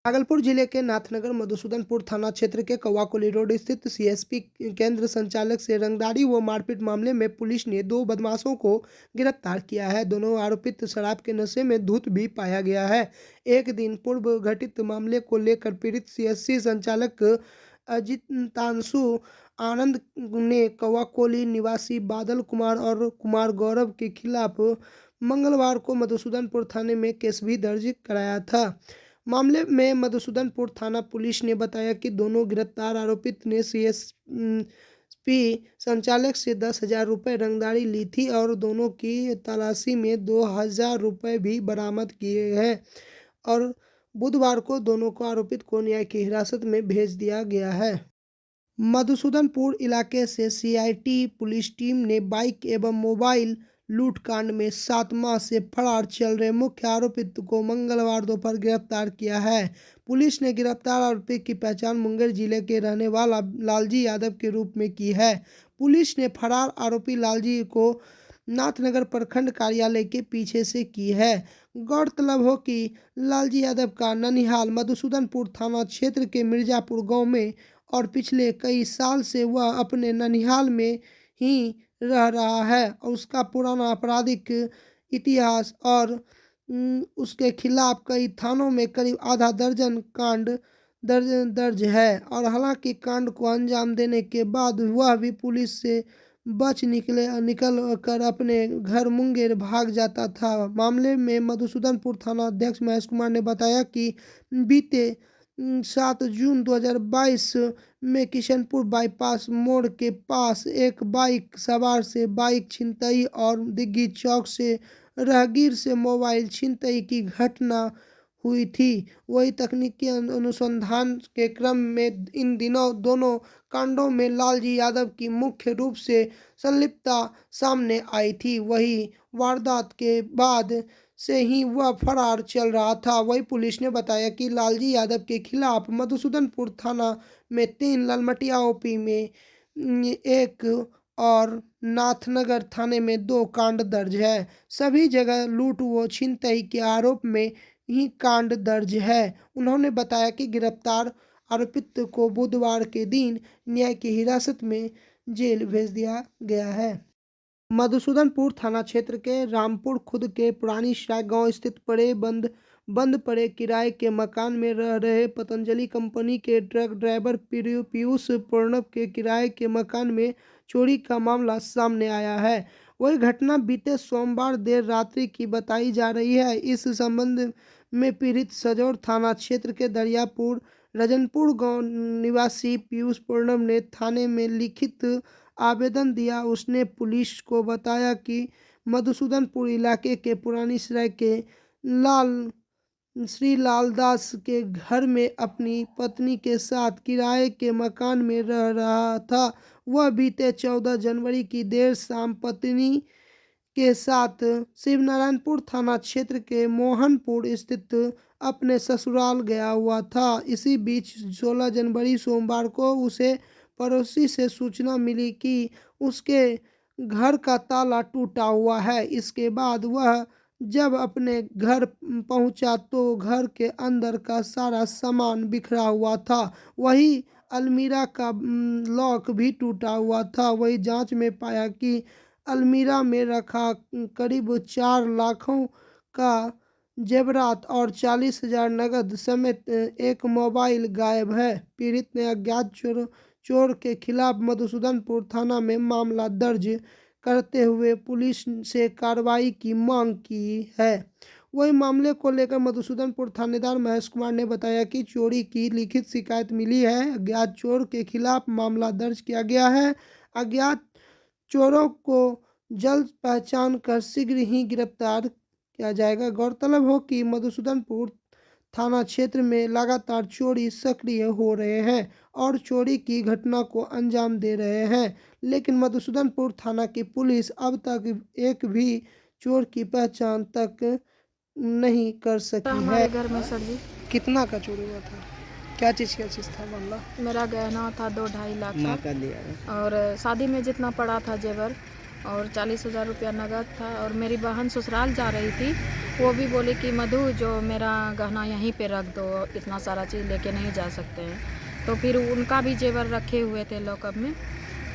भागलपुर जिले के नाथनगर मधुसूदनपुर थाना क्षेत्र के कौवाकोली रोड स्थित सीएसपी केंद्र संचालक से रंगदारी व मारपीट मामले में पुलिस ने 2 बदमाशों को गिरफ्तार किया है। दोनों आरोपित शराब के नशे में धुत भी पाया गया है। एक दिन पूर्व घटित मामले को लेकर पीड़ित सीएससी संचालक अजितांशु आनंद ने कौवाकोली निवासी बादल कुमार और कुमार गौरव के खिलाफ मंगलवार को मधुसूदनपुर थाने में केस भी दर्ज कराया था। मामले में मधुसूदनपुर थाना पुलिस ने बताया कि दोनों गिरफ्तार आरोपित ने सीएसपी संचालक से 10,000 रुपये रंगदारी ली थी और दोनों की तलाशी में 2,000 रुपये भी बरामद किए हैं और बुधवार को दोनों को आरोपित को न्याय की हिरासत में भेज दिया गया है। मधुसूदनपुर इलाके से सीआईटी पुलिस टीम ने बाइक एवं मोबाइल लूटकांड में 7 माह से फरार चल रहे मुख्य आरोपित को मंगलवार दोपहर गिरफ्तार किया है। पुलिस ने गिरफ्तार आरोपी की पहचान मुंगेर जिले के रहने वाला लालजी यादव के रूप में की है। पुलिस ने फरार आरोपी लालजी को नाथनगर प्रखंड कार्यालय के पीछे से की है। गौरतलब हो कि लालजी यादव का ननिहाल मधुसूदनपुर थाना क्षेत्र के मिर्जापुर गांव में और पिछले कई साल से वह अपने ननिहाल में ही रह रहा है और उसका पुराना आपराधिक इतिहास और उसके खिलाफ कई थानों में करीब आधा दर्जन कांड दर्ज है और हालांकि कांड को अंजाम देने के बाद वह भी पुलिस से निकल कर अपने घर मुंगेर भाग जाता था। मामले में मधुसूदनपुर थाना अध्यक्ष महेश कुमार ने बताया कि बीते 7 जून 2022 में किशनपुर बाईपास मोड़ के पास एक बाइक सवार से बाइक छिनतई और दिग्गी चौक से राहगीर से मोबाइल छिनतई की घटना हुई थी। वही तकनीकी अनुसंधान के क्रम में इन दिनों दोनों कांडों में लालजी यादव की मुख्य रूप से संलिप्तता सामने आई थी। वही वारदात के बाद से ही वह फरार चल रहा था। वही पुलिस ने बताया कि लालजी यादव के खिलाफ मधुसूदनपुर थाना में 3, ललमटिया ओपी में 1 और नाथनगर थाने में 2 कांड दर्ज है। सभी जगह लूट व छिनतई के आरोप में ही कांड दर्ज है। उन्होंने बताया कि गिरफ्तार आरोपित को बुधवार के दिन न्याय की हिरासत में जेल भेज दिया गया है। मधुसूदनपुर थाना क्षेत्र के रामपुर खुद के पुरानी सराय गांव स्थित बंद पड़े किराए के मकान में रह रहे पतंजलि कंपनी के ट्रक ड्राइवर पीयूष प्रणव के किराए के मकान में चोरी का मामला सामने आया है। वही घटना बीते सोमवार देर रात्रि की बताई जा रही है। इस संबंध में पीड़ित सजौर थाना क्षेत्र के दरियापुर रजनपुर गांव निवासी पीयूष प्रणव ने थाने में लिखित आवेदन दिया। उसने पुलिस को बताया कि मधुसूदनपुर इलाके के पुरानी सराय के श्री लालदास के घर में अपनी पत्नी के साथ किराए के मकान में रह रहा था। वह बीते 14 जनवरी की देर शाम पत्नी के साथ शिवनारायणपुर थाना क्षेत्र के मोहनपुर स्थित अपने ससुराल गया हुआ था। इसी बीच 16 जनवरी सोमवार को उसे पड़ोसी से सूचना मिली कि उसके घर का ताला टूटा हुआ है। इसके बाद वह जब अपने घर पहुंचा तो घर के अंदर का सारा सामान बिखरा हुआ था। वही अलमीरा का लॉक भी टूटा हुआ था। वही जांच में पाया कि अलमीरा में रखा करीब 4 लाखों का जेवरात और 40,000 नगद समेत एक मोबाइल गायब है। पीड़ित ने अज्ञात चोर के खिलाफ मधुसूदनपुर थाना में मामला दर्ज करते हुए पुलिस से कार्रवाई की मांग की है। वही मामले को लेकर मधुसूदनपुर थानेदार महेश कुमार ने बताया कि चोरी की लिखित शिकायत मिली है। अज्ञात चोर के खिलाफ मामला दर्ज किया गया है। अज्ञात चोरों को जल्द पहचान कर शीघ्र ही गिरफ्तार किया जाएगा। गौरतलब हो कि मधुसूदनपुर थाना क्षेत्र में लगातार चोरी सक्रिय हो रहे हैं और चोरी की घटना को अंजाम दे रहे हैं, लेकिन मधुसूदनपुर थाना की पुलिस अब तक एक भी चोर की पहचान तक नहीं कर सकी है। हमारे घर में सर जी कितना का चोरी हुआ था? क्या चीज़ था मामला? मेरा गहना था 2-2.5 लाख का दिया और शादी में जितना पड़ा था जेवर और 40,000 रुपया नगद था और मेरी बहन ससुराल जा रही थी वो भी बोले कि मधु जो मेरा गहना यहीं पे रख दो, इतना सारा चीज़ लेके नहीं जा सकते हैं। तो फिर उनका भी जेवर रखे हुए थे लॉकअप में,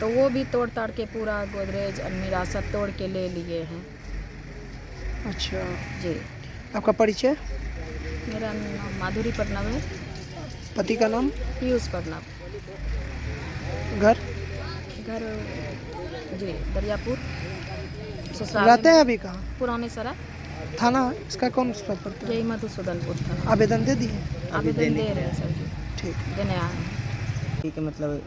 तो वो भी तोड़ ताड़ के पूरा गोदरेज अलमीरा सब तोड़ के ले लिए हैं। अच्छा, जी, आपका परिचय? मेरा नाम माधुरी पटनाव है। पति का नाम? पीयूष पटनाव। घर? घर जी दरियापुर। ससुराल रहते हैं अभी कहाँ? पुराने सराय। थाना इसका कौन सा पड़ता है? यही मधुसूदनपुर था। आवेदन दे दिए? आवेदन दे रहे हैं सर जी, ठीक। देने आए हैं। ठीक है, मतलब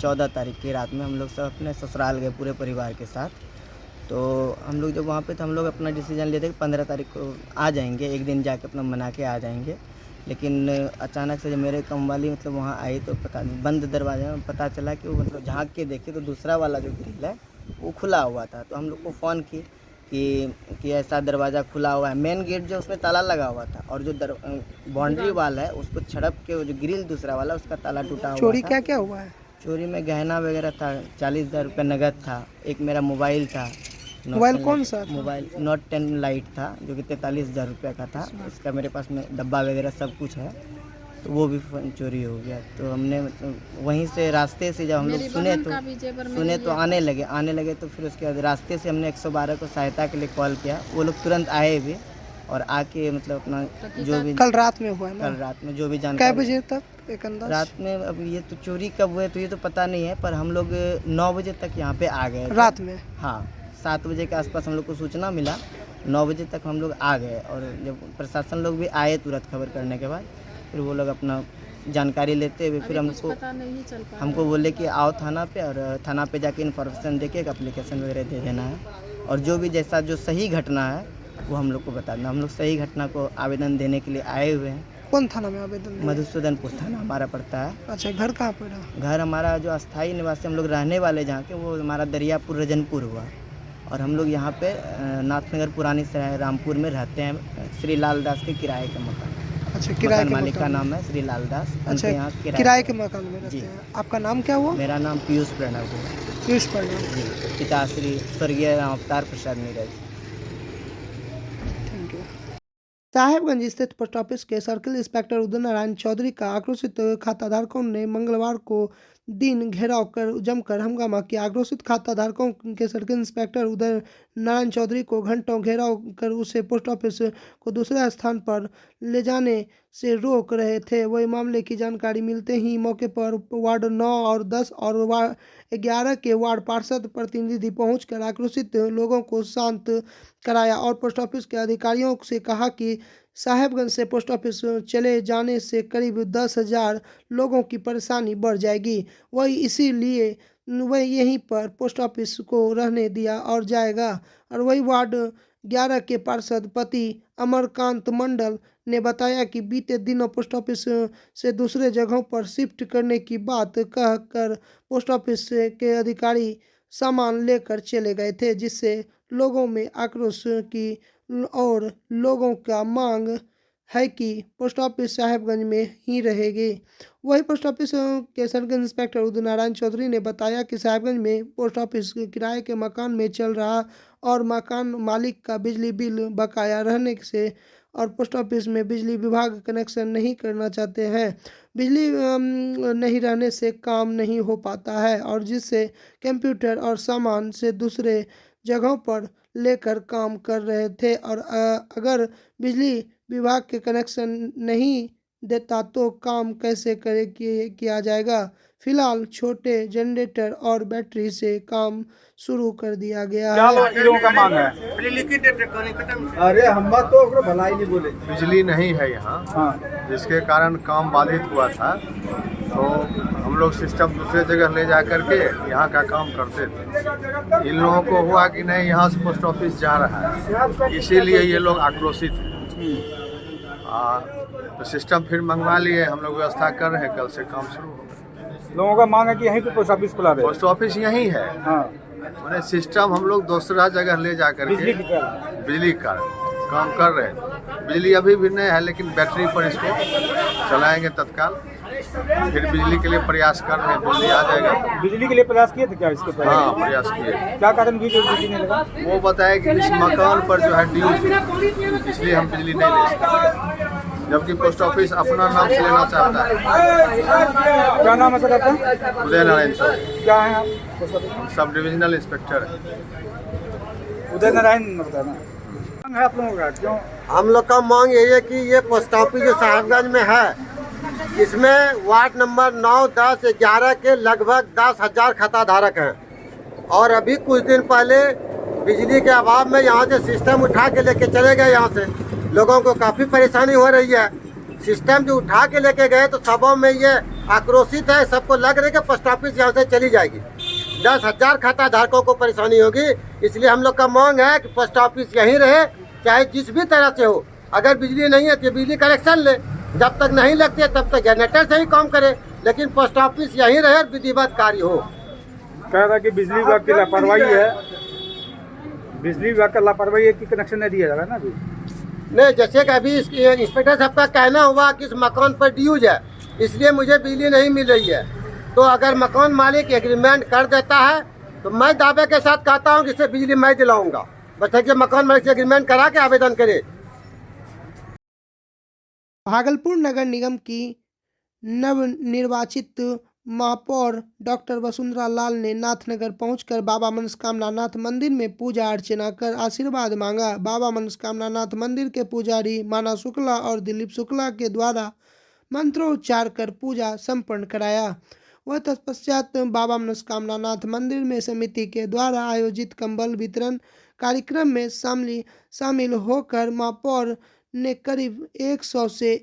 14 तारीख की रात में हम लोग सब अपने ससुराल गए पूरे परिवार के साथ। तो हम लोग जब वहाँ पे थे, हम लोग अपना डिसीजन लेते कि 15 तारीख को आ जाएंगे, एक दिन जाके अपना मना के आ जाएंगे। लेकिन अचानक से जब मेरे कम वाली मतलब वहाँ आई तो पता नहीं, बंद दरवाजे में पता चला कि वो मतलब झाँक के देखे तो दूसरा वाला जो ग्रिल है वो खुला हुआ था। तो हम लोग को फ़ोन किए कि ऐसा दरवाज़ा खुला हुआ है। मेन गेट जो उसमें ताला लगा हुआ था और जो बाउंड्री वाल है उसको छड़प के वो जो ग्रिल दूसरा वाला उसका ताला टूटा हुआ था। चोरी क्या क्या हुआ है? चोरी में गहना वगैरह था, 40,000 रुपये नगद था, एक मेरा मोबाइल था। मोबाइल कौन सा था? मोबाइल Note 10 लाइट था जो कि 43,000 रुपये का था। इसका मेरे पास में डब्बा वगैरह सब कुछ है, तो वो भी चोरी हो गया। तो हमने मतलब वहीं से रास्ते से जब हम लोग सुने तो आने लगे तो फिर उसके बाद रास्ते से हमने 112 को सहायता के लिए कॉल किया। वो लोग तुरंत आए भी और आके मतलब अपना जो भी कल रात में हुआ है ना? कल रात में जो भी कै जानकारी बजे तक एक अंदाज? रात में, अब ये तो चोरी कब हुए तो ये तो पता नहीं है, पर हम लोग 9 बजे तक यहाँ पे आ गए थे। रात में? हाँ, 7 बजे के आसपास हम लोग को सूचना मिला, 9 बजे तक हम लोग आ गए। और जब प्रशासन लोग भी आए तुरंत खबर करने के बाद, फिर वो लोग अपना जानकारी लेते हुए फिर हमको बोले कि आओ थाना पे, और थाना पे जाके इन्फॉर्मेशन दे के एक एप्लीकेशन वगैरह दे देना है, और जो भी जैसा जो सही घटना है वो हम लोग को बताना। हम लोग सही घटना को आवेदन देने के लिए आए हुए हैं। कौन थाना में आवेदन दिया? मधुसूदनपुर थाना हमारा पड़ता है। अच्छा, घर कहाँ पड़ा? घर हमारा जो अस्थाई निवासी हम लोग रहने वाले जहाँ के, वो हमारा दरियापुर रजनपुर हुआ, और हम लोग यहाँ पे नाथनगर पुरानी सराय रामपुर में रहते हैं, श्री लाल दास के किराए का मकान। अच्छा, किराए के मालिक का मकान? नाम है श्री लाल दास। अच्छा, यहाँ किराए के मकान में रहते जी। हैं। आपका नाम क्या हुआ? मेरा नाम पीयूष प्रणव है पीयूष प्रणव जी, पिता श्री स्वर्गीय राम अवतार प्रसाद नीरज। Thank you. साहेबगंज स्थित पोस्ट ऑफिस के सर्किल इंस्पेक्टर उदय नारायण चौधरी का आक्रोशित खाताधारकों ने मंगलवार को दिन घेराव कर जमकर हंगामा किया। आक्रोशित खाताधारकों के सर्किल इंस्पेक्टर उदय नारायण चौधरी को घंटों घेराव कर उसे पोस्ट ऑफिस को दूसरे स्थान पर ले जाने से रोक रहे थे। वही मामले की जानकारी मिलते ही मौके पर वार्ड 9 और 10 और वार्ड 11 के वार्ड पार्षद प्रतिनिधि पहुंचकर आक्रोशित लोगों को शांत कराया और पोस्ट ऑफिस के अधिकारियों से कहा कि साहेबगंज से पोस्ट ऑफिस चले जाने से करीब 10,000 लोगों की परेशानी बढ़ जाएगी। वही इसीलिए वह यहीं पर पोस्ट ऑफिस को रहने दिया और जाएगा। और वही वार्ड 11 के पार्षद पति अमरकांत मंडल ने बताया कि बीते दिनों पोस्ट ऑफिस से दूसरे जगहों पर शिफ्ट करने की बात कहकर पोस्ट ऑफिस के अधिकारी सामान लेकर चले गए थे, जिससे लोगों में आक्रोश की और लोगों का मांग है कि पोस्ट ऑफिस साहेबगंज में ही रहेगी। वही पोस्ट ऑफिस के सर्किल इंस्पेक्टर उदय नारायण चौधरी ने बताया कि साहेबगंज में पोस्ट ऑफिस किराए के मकान में चल रहा और मकान मालिक का बिजली बिल बकाया रहने से और पोस्ट ऑफिस में बिजली विभाग कनेक्शन नहीं करना चाहते हैं। बिजली नहीं रहने से काम नहीं हो पाता है और जिससे कंप्यूटर और सामान से दूसरे जगहों पर लेकर काम कर रहे थे और अगर बिजली विभाग के कनेक्शन नहीं देता तो काम कैसे किया जाएगा। फिलहाल छोटे जनरेटर और बैटरी से काम शुरू कर दिया गया है। लोगों का मांग है। अरे हम तो ओकरो भलाई नहीं बोले। बिजली नहीं है यहाँ, हाँ। जिसके कारण काम बाधित हुआ था, तो हम लोग सिस्टम दूसरे जगह ले जा करके यहाँ का काम करते थे। इन लोगों को हुआ कि नहीं यहाँ से पोस्ट ऑफिस जा रहा है, इसीलिए ये लोग आक्रोशित हैं। तो सिस्टम फिर मंगवा लिए, हम लोग व्यवस्था कर रहे हैं, कल से काम शुरू होगा। लोगों का मांग है कि यहीं पे पोस्ट ऑफिस खुला रहे। पोस्ट ऑफिस यहीं है, हाँ। मैंने सिस्टम हम लोग दूसरा जगह ले जा करके बिजली का काम कर रहे हैं। बिजली अभी भी नहीं है, लेकिन बैटरी पर इसको चलाएंगे तत्काल। फिर बिजली के लिए प्रयास कर रहे हैं, बिजली आ जाएगा। बिजली के लिए प्रयास किए थे क्या इसके पहले? हाँ, प्रयास किए। क्या कारण भी कि बिजली नहीं लगा? वो बताया कि इस मकान पर जो है ड्यूज, इसलिए हम बिजली नहीं ले सकते, जबकि पोस्ट ऑफिस अपना नाम से लेना चाहता है। क्या नाम है सर आपका? उदय नारायण सर, क्या है आप? सब डिविजनल इंस्पेक्टर है। उदय नारायण बताना है आप लोगों का क्यों? हम लोग का मांग यही है कि ये पोस्ट ऑफिस जो साहेबगंज में है, इसमें वार्ड नंबर 9, 10, 11 के लगभग 10,000 खाता धारक हैं और अभी कुछ दिन पहले बिजली के अभाव में यहाँ से सिस्टम उठा के लेके चले गए। यहाँ से लोगों को काफ़ी परेशानी हो रही है। सिस्टम जो उठा के लेके गए तो सबों में ये आक्रोशित है, सबको लग रहा है कि पोस्ट ऑफिस यहाँ से चली जाएगी, 10,000 खाता धारकों को परेशानी होगी। इसलिए हम लोग का मांग है कि पोस्ट ऑफिस यहीं रहे, चाहे जिस भी तरह से हो। अगर बिजली नहीं है तो बिजली कनेक्शन ले, जब तक नहीं लगती है तब तक जनरेटर से ही काम करे, लेकिन पोस्ट ऑफिस यहीं रहे और विधिवत कार्य हो। कह रहा है कि बिजली विभाग की लापरवाही है, बिजली विभाग का लापरवाही है कि कनेक्शन नहीं दिया जा रहा है ना अभी। नहीं, जैसे कि अभी इंस्पेक्टर साहब का कहना हुआ कि इस मकान पर ड्यूज है, इसलिए मुझे बिजली नहीं मिल रही है। तो अगर मकान मालिक एग्रीमेंट कर देता है तो मैं दावे के साथ कहता हूँ कि इसे बिजली मैं दिलाऊंगा, बस कि मकान मालिक से एग्रीमेंट करा के आवेदन करे। भागलपुर नगर निगम की नवनिर्वाचित महापौर डॉक्टर वसुंधरा लाल ने नाथनगर पहुंचकर बाबा मनस्कामना नाथ मंदिर में पूजा अर्चना कर आशीर्वाद मांगा। बाबा मनस्कामना नाथ मंदिर के पुजारी माना शुक्ला और दिलीप शुक्ला के द्वारा मंत्रोच्चार कर पूजा संपन्न कराया। वह तत्पश्चात बाबा मनस्कामना नाथ मंदिर में समिति के द्वारा आयोजित कंबल वितरण कार्यक्रम में शामिल होकर महापौर ने करीब 100 से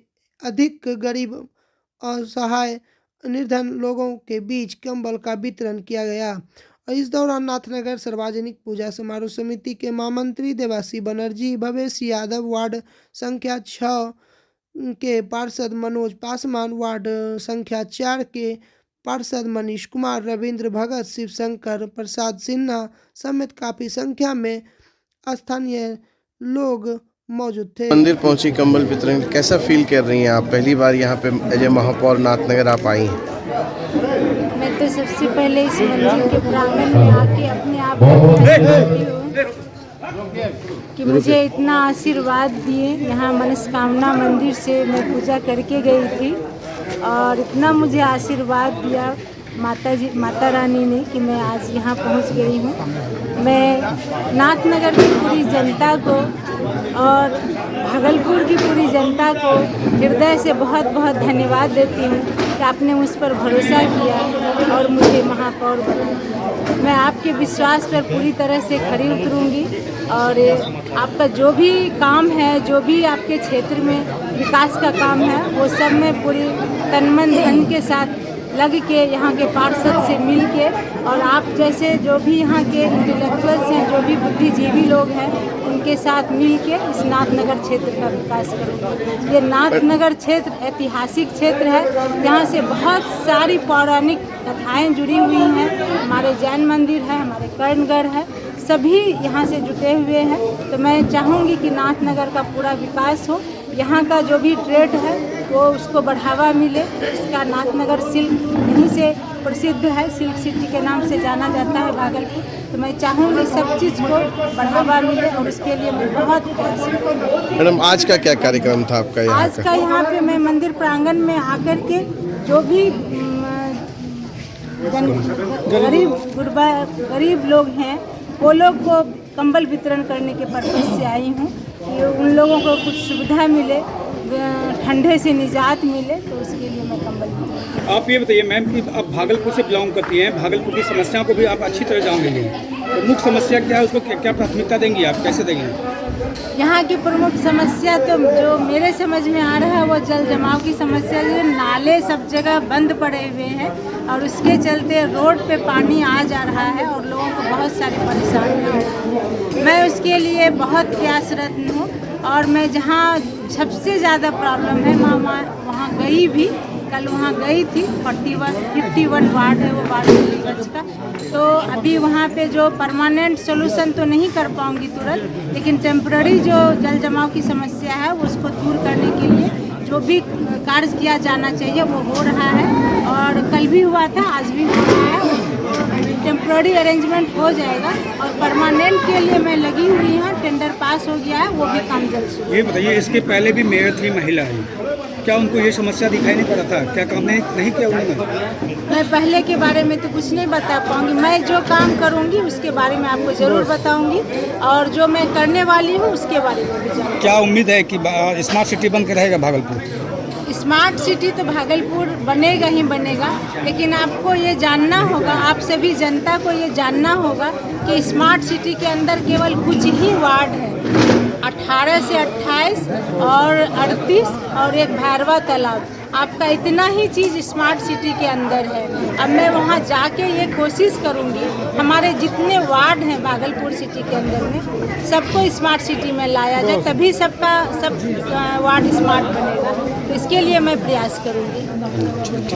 अधिक गरीब असहाय निर्धन लोगों के बीच कंबल का वितरण किया गया। और इस दौरान नाथनगर सार्वजनिक पूजा समारोह समिति के महामंत्री देवासी बनर्जी, भवेश यादव, वार्ड संख्या 6 के पार्षद मनोज पासवान, वार्ड संख्या 4 के पार्षद मनीष कुमार, रविंद्र भगत, शिवशंकर प्रसाद सिन्हा समेत काफी संख्या में स्थानीय लोग मौजूद थे। मंदिर पहुंची कंबल वितरण, कैसा फील कर रही हैं आप? पहली बार यहाँ पे एज ए महापौर नाथनगर आप आई हैं। मैं तो सबसे पहले इस मंदिर के प्रांगण में आके अपने आप को कि मुझे इतना आशीर्वाद दिए। यहाँ मनस्कामना मंदिर से मैं पूजा करके गई थी और इतना मुझे आशीर्वाद दिया माता रानी ने कि मैं आज यहाँ पहुँच गई हूँ। मैं नाथनगर की पूरी जनता को और भागलपुर की पूरी जनता को हृदय से बहुत बहुत धन्यवाद देती हूँ कि आपने मुझ पर भरोसा किया और मुझे महापौर बनाया। मैं आपके विश्वास पर पूरी तरह से खरी उतरूँगी और आपका जो भी काम है, जो भी आपके क्षेत्र में विकास का काम है, वो सब मैं पूरी तन मन धन के साथ लग के यहाँ के पार्षद से मिल के और आप जैसे जो भी यहाँ के इंटेलेक्चुअल्स हैं, जो भी बुद्धिजीवी लोग हैं, उनके साथ मिल के इस नाथनगर क्षेत्र का विकास करूँगा। ये नाथनगर क्षेत्र ऐतिहासिक क्षेत्र है, यहाँ से बहुत सारी पौराणिक कथाएं जुड़ी हुई हैं। हमारे जैन मंदिर है, हमारे कर्णगढ़ है, सभी यहाँ से जुटे हुए हैं। तो मैं चाहूँगी कि नाथनगर का पूरा विकास हो, यहाँ का जो भी ट्रेड है वो उसको बढ़ावा मिले। इसका नाथनगर सिल्क यहीं से प्रसिद्ध है, सिल्क सिटी के नाम से जाना जाता है भागलपुर। तो मैं चाहूँगी सब चीज़ को बढ़ावा मिले और उसके लिए मैं बहुत प्रयास करूँगी। मैडम, आज का क्या कार्यक्रम था आपका यहाँ आज का यहाँ पे मैं मंदिर प्रांगण में आकर के जो भी गरीब लोग हैं वो लोग को कंबल वितरण करने के पर्पज़ से आई हूँ कि उन लोगों को कुछ सुविधा मिले, ठंडे से निजात मिले, तो उसके लिए मैं कंबल वितरण। आप ये बताइए मैम कि आप भागलपुर से बिलोंग करती हैं, भागलपुर की समस्याओं को भी आप अच्छी तरह जानेंगे, तो मुख्य समस्या क्या है, उसको क्या प्राथमिकता देंगी आप, कैसे देंगे? यहाँ की प्रमुख समस्या तो जो मेरे समझ में आ रहा है वो जल जमाव की समस्या है। नाले सब जगह बंद पड़े हुए हैं और उसके चलते रोड पे पानी आ जा रहा है और लोगों को बहुत सारी परेशानियाँ हो रही हैं। मैं उसके लिए बहुत प्रयासरत हूँ और मैं जहाँ सबसे ज़्यादा प्रॉब्लम है वहाँ गई भी, कल वहाँ गई थी। 51 वार्ड है वो वार्ड गंज का। तो अभी वहाँ पे जो परमानेंट सोल्यूशन तो नहीं कर पाऊँगी तुरंत, लेकिन टेम्पररी जो जल जमाव की समस्या है उसको दूर करने के लिए जो भी कार्य किया जाना चाहिए वो हो रहा है, और कल भी हुआ था, आज भी हो रहा है। टेम्प्रोरी अरेंजमेंट हो जाएगा और परमानेंट के लिए मैं लगी हुई हूँ। टेंडर पास हो गया है, वो भी काम जल्द शुरू। ये बताइए, इसके पहले भी मेयर थी महिला है, क्या उनको ये समस्या दिखाई नहीं पड़ा था? क्या काम नहीं किया उन्होंने? मैं पहले के बारे में तो कुछ नहीं बता पाऊंगी। मैं जो काम करूंगी उसके बारे में आपको ज़रूर बताऊंगी, और जो मैं करने वाली हूँ उसके बारे में भी जानूंगी। क्या उम्मीद है कि स्मार्ट सिटी बन के रहेगा भागलपुर? स्मार्ट सिटी तो भागलपुर बनेगा ही बनेगा, लेकिन आपको ये जानना होगा, आप सभी जनता को ये जानना होगा कि स्मार्ट सिटी के अंदर केवल कुछ ही वार्ड है, 18 से 28 और 38 और एक भैरवा तालाब। आपका इतना ही चीज़ स्मार्ट सिटी के अंदर है। अब मैं वहाँ जाके ये कोशिश करूँगी हमारे जितने वार्ड हैं भागलपुर सिटी के अंदर में सबको स्मार्ट सिटी में लाया जाए, तभी सब वार्ड स्मार्ट बनेगा। तो इसके लिए मैं प्रयास करूँगी।